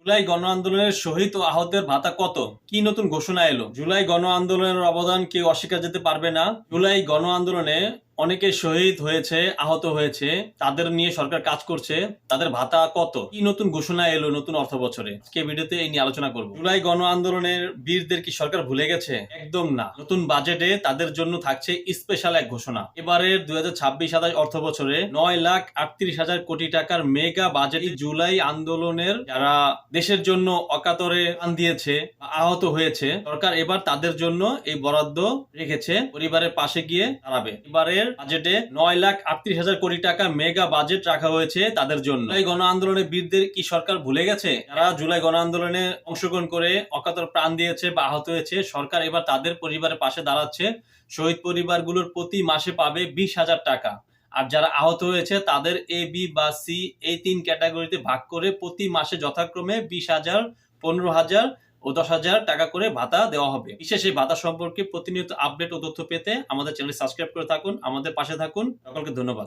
জুলাই গণ আন্দোলনের শহীদ ও আহতদের ভাতা কত? কি নতুন ঘোষণা এলো? জুলাই গণ আন্দোলনের অবদান কেউ অস্বীকার যেতে পারবে না। জুলাই গণ আন্দোলনে অনেকে শহীদ হয়েছে, আহত হয়েছে, তাদের নিয়ে সরকার কাজ করছে। তাদের ভাতা কত? কি নতুন ঘোষণা এলো নতুন অর্থ বছরে? আজকে ভিডিওতে এই নিয়ে আলোচনা করব। জুলাই গণ আন্দোলনের বীরদের কি সরকার ভুলে গেছে? একদম না। নতুন বাজেটে তাদের জন্য থাকছে স্পেশাল এক ঘোষণা। এবারের 2026-27 অর্থ বছরে 9,38,000 কোটি টাকার মেগা বাজেট জুলাই আন্দোলনের যারা দেশের জন্য অকাতরে প্রাণ দিয়েছে, আহত হয়েছে, সরকার এবার তাদের জন্য এই বরাদ্দ রেখেছে, পরিবারের পাশে গিয়ে দাঁড়াবে। এবারের বাজেটে 9,38,000 কোটি টাকা মেগা বাজেট রাখা হয়েছে তাদের জন্য। জুলাই গণ আন্দোলনের বীরদের কি সরকার ভুলে গেছে? যারা জুলাই গণ আন্দোলনে অংশগ্রহণ করে অকাতর প্রাণ দিয়েছে বা আহত হয়েছে, সরকার এবার তাদের পরিবারের পাশে দাঁড়াচ্ছে। শহীদ পরিবারগুলোর প্রতি মাসে পাবে 20,000 টাকা। আর যারা আহত হয়েছে তাদের এ, বি বা সি এই 3 ক্যাটাগরিতে ভাগ করে প্রতি মাসে যথাক্রমে 20,000, 15,000 ও 10,000 টাকা করে ভাতা দেওয়া হবে। বিশেষ এই ভাতা সম্পর্কে প্রতিনিয়ত আপডেট ও তথ্য পেতে আমাদের চ্যানেল সাবস্ক্রাইব করে থাকুন, আমাদের পাশে থাকুন। সকলকে ধন্যবাদ।